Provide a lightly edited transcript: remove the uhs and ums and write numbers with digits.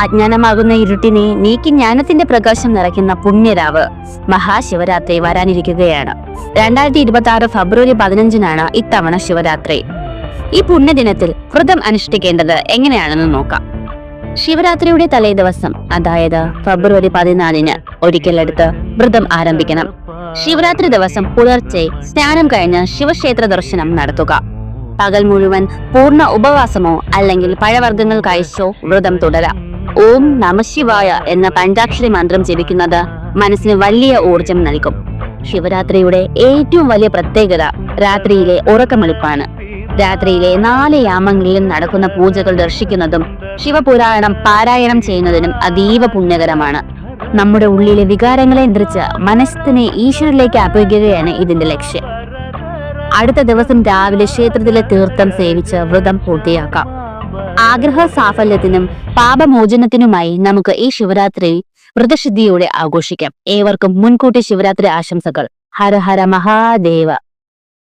അജ്ഞാനമാകുന്ന ഇരുട്ടിനെ നീക്കി ജ്ഞാനത്തിന്റെ പ്രകാശം നിറയ്ക്കുന്ന പുണ്യരാവ് മഹാശിവരാത്രി വരാനിരിക്കുകയാണ്. 2026 ഫെബ്രുവരി 15 ഇത്തവണ ശിവരാത്രി. ഈ പുണ്യദിനത്തിൽ വ്രതം അനുഷ്ഠിക്കേണ്ടത് എങ്ങനെയാണെന്ന് നോക്കാം. ശിവരാത്രിയുടെ തലേ ദിവസം, അതായത് ഫെബ്രുവരി 14 ഒരിക്കലെടുത്ത് വ്രതം ആരംഭിക്കണം. ശിവരാത്രി ദിവസം പുലർച്ചെ സ്നാനം കഴിഞ്ഞ് ശിവക്ഷേത്ര ദർശനം നടത്തുക. പകൽ മുഴുവൻ പൂർണ്ണ ഉപവാസമോ അല്ലെങ്കിൽ പഴവർഗ്ഗങ്ങൾ കഴിച്ചോ വ്രതം തുടരാം. ഓം നമഃശിവായ എന്ന പഞ്ചാക്ഷരി മന്ത്രം ജപിക്കുന്നത് മനസ്സിന് വലിയ ഊർജം നൽകും. ശിവരാത്രിയുടെ ഏറ്റവും വലിയ പ്രത്യേകത രാത്രിയിലെ ഉറക്കമെളുപ്പാണ്. രാത്രിയിലെ 4 യാമങ്ങളിലും നടക്കുന്ന പൂജകൾ ദർശിക്കുന്നതും ശിവപുരാണം പാരായണം ചെയ്യുന്നതിനും അതീവ പുണ്യകരമാണ്. നമ്മുടെ ഉള്ളിലെ വികാരങ്ങളെ നിയന്ത്രിച്ച് മനസ്സിനെ ഈശ്വരനിലേക്ക് അപേക്ഷിക്കുകയാണ് ഇതിന്റെ ലക്ഷ്യം. അടുത്ത ദിവസം രാവിലെ ക്ഷേത്രത്തിലെ തീർത്ഥം സേവിച്ച് വ്രതം പൂർത്തിയാക്കാം. ആഗ്രഹ സാഫല്യത്തിനും പാപമോചനത്തിനുമായി നമുക്ക് ഈ ശിവരാത്രി വ്രതശുദ്ധിയോടെ ആഘോഷിക്കാം. ഏവർക്കും മുൻകൂട്ടി ശിവരാത്രി ആശംസകൾ. ഹര ഹര മഹാദേവ.